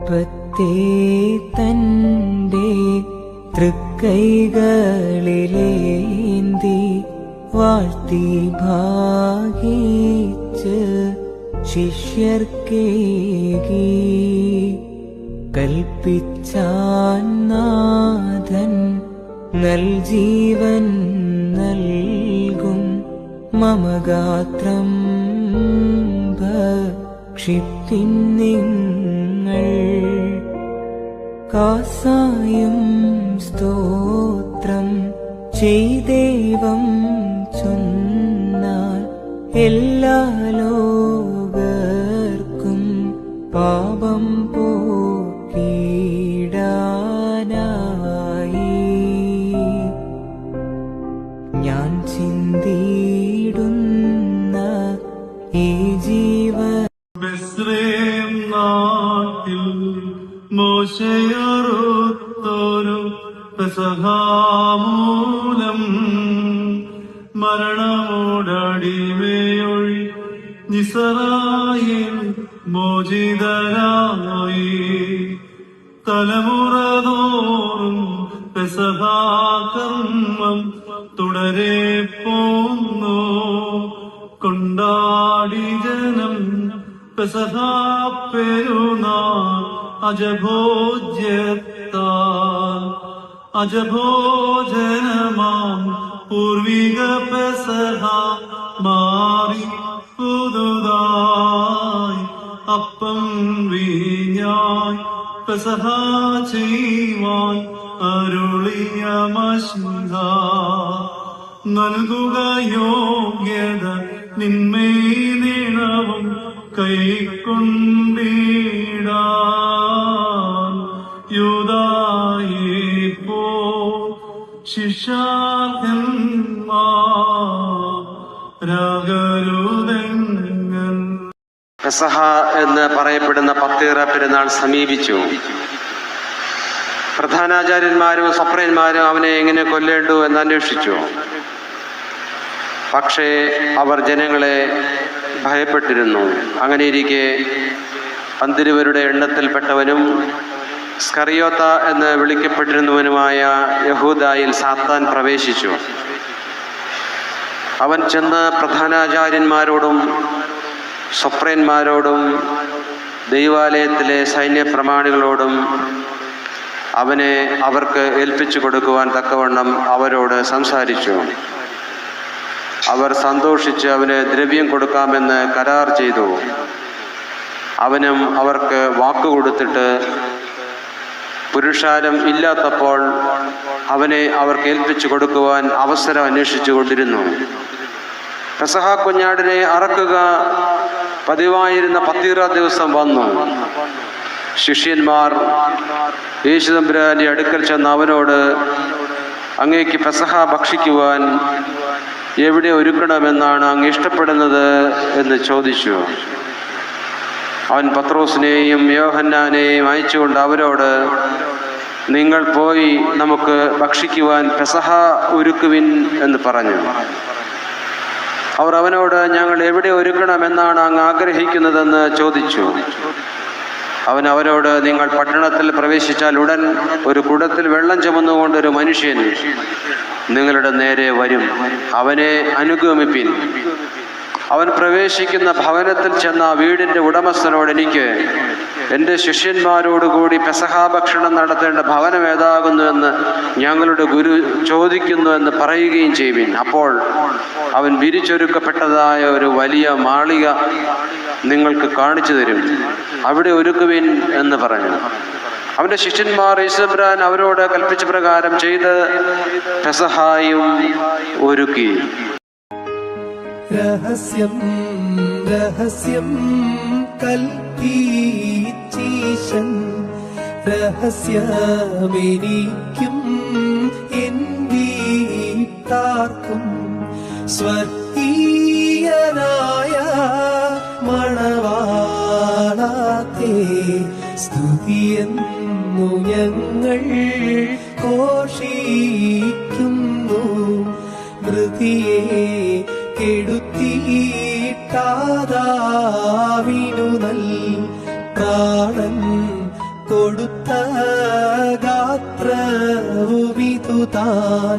ദീപത്തെ തന്റെ തൃക്കൈകളിലേന്തി വാഴ്ത്തി ഭാഗിച്ച് ശിഷ്യർക്കേകി കൽപ്പിച്ചാൻ നാഥൻ നൽജീവൻ നൽകും മമഗാത്രം ഭക്ഷിപ്പിൻ നിങ്ങൾ. കാസായും സ്തോത്രം ചെയ്ദേവം ചൊന്നാൽ എല്ലാ ലോകർക്കും പാപം പോക്കിടാനായി ഞാൻ ചിന്തിടുന്ന ഈ ജീവൻ നാട്ടിൽ മോശയറുത്തോരു പെസഹാമൂലം മരണമോടടിമയൊഴി നിസറായിൽ മോചിതരായി തലമുറ തോറും പെസഹാകർമ്മം തുടരെ പോന്നു കൊണ്ടാടി ജനം പെസഹാ പെരുന്നാൾ അജഭോജനമാം പൂർവിക പെസഹ മാറി പുതുതായി അപ്പം വീഞ്ഞായി പെസഹ ചെയ്യുവാൻ അരുളിയ മശിഹ നൽകുക യോഗ്യത നിന്മേ നീളവും കൈക്കൊണ്ടിടാൻ യൂദായെ പോ ശിഷ്യന്മാരാകരുതെങ്ങൻ. പെസഹ എന്ന് പറയപ്പെടുന്ന പത്തീറ പെരുന്നാൾ സമീപിച്ചു. പ്രധാനാചാര്യന്മാരും സപ്രയന്മാരും അവനെ എങ്ങനെ കൊല്ലേണ്ടു എന്ന് അന്വേഷിച്ചു. പക്ഷേ അവർ ജനങ്ങളെ ഭയപ്പെട്ടിരുന്നു. അങ്ങനെയിരിക്കെ 12 എണ്ണത്തിൽപ്പെട്ടവനും സ്കറിയോത്ത എന്ന് വിളിക്കപ്പെട്ടിരുന്നവനുമായ യഹൂദായിൽ സാത്താൻ പ്രവേശിച്ചു. അവൻ ചെന്ന് പ്രധാനാചാര്യന്മാരോടും സ്വപ്രയന്മാരോടും ദൈവാലയത്തിലെ സൈന്യപ്രമാണികളോടും അവനെ അവർക്ക് ഏൽപ്പിച്ചു കൊടുക്കുവാൻ തക്കവണ്ണം അവരോട് സംസാരിച്ചു. അവർ സന്തോഷിച്ച് അവന് ദ്രവ്യം കൊടുക്കാമെന്ന് കരാർ ചെയ്തു. അവനും അവർക്ക് വാക്കുകൊടുത്തിട്ട് പുരുഷാരം ഇല്ലാത്തപ്പോൾ അവനെ അവർക്ക് ഏൽപ്പിച്ചു കൊടുക്കുവാൻ അവസരം അന്വേഷിച്ചു കൊണ്ടിരുന്നു. പെസഹ കുഞ്ഞാടിനെ അറക്കുക പതിവായിരുന്ന പത്തീറ ദിവസം വന്നു. ശിഷ്യന്മാർ യേശുതമ്പുരാന്റെ അടുക്കൽ ചെന്ന് അവനോട്, അങ്ങേക്ക് പെസഹ ഭക്ഷിക്കുവാൻ എവിടെ ഒരുക്കണമെന്നാണ് അങ്ങ് ഇഷ്ടപ്പെടുന്നത് എന്ന് ചോദിച്ചു. അവൻ പത്രോസിനെയും യോഹന്നാനെയും അയച്ചുകൊണ്ട് അവരോട്, നിങ്ങൾ പോയി നമുക്ക് ഭക്ഷിക്കുവാൻ പെസഹ ഒരുക്കുവിൻ എന്ന് പറഞ്ഞു. അവർ അവനോട്, ഞങ്ങൾ എവിടെ ഒരുക്കണമെന്നാണ് അങ്ങ് ആഗ്രഹിക്കുന്നതെന്ന് ചോദിച്ചു. അവൻ അവരോട്, നിങ്ങൾ പട്ടണത്തിൽ പ്രവേശിച്ചാൽ ഉടൻ ഒരു കുടത്തിൽ വെള്ളം ചുമന്നുകൊണ്ട് ഒരു മനുഷ്യൻ നിങ്ങളുടെ നേരെ വരും. അവനെ അനുഗമിപ്പിൻ. അവൻ പ്രവേശിക്കുന്ന ഭവനത്തിൽ ചെന്ന ആ വീടിൻ്റെ ഉടമസ്ഥനോട്, എനിക്ക് എൻ്റെ ശിഷ്യന്മാരോടുകൂടി പെസഹാ ഭക്ഷണം നടത്തേണ്ട ഭവനം ഏതാകുന്നു എന്ന് ഞങ്ങളുടെ ഗുരു ചോദിക്കുന്നു എന്ന് പറയുകയും ചെയ്യുവിൻ. അപ്പോൾ അവൻ വിരിച്ചൊരുക്കപ്പെട്ടതായ ഒരു വലിയ മാളിക നിങ്ങൾക്ക് കാണിച്ചു തരും. അവിടെ ഒരുക്കുവിൻ എന്ന് പറഞ്ഞു. അവന്റെ ശിഷ്യന്മാർ യേശുതമ്പുരാൻ അവരോട് കൽപ്പിച്ച പ്രകാരം ചെയ്ത് പെസഹായും ഒരുക്കി. രഹസ്യം രഹസ്യം കൽപ്പീച്ചീശൻ രഹസ്യമെനിക്കും എൻ വീട്ടാർക്കും സ്വർഗീയനായ മണവാളാത്തേ സ്തുതിയെന്നു ഞങ്ങൾ ഘോഷിക്കുന്നു. മൃതിയെ കെടുത്തിയിട്ടാദാവിനു നൽ പ്രാണൻ കൊടുത്ത ഗാത്രവുമിതു താൻ.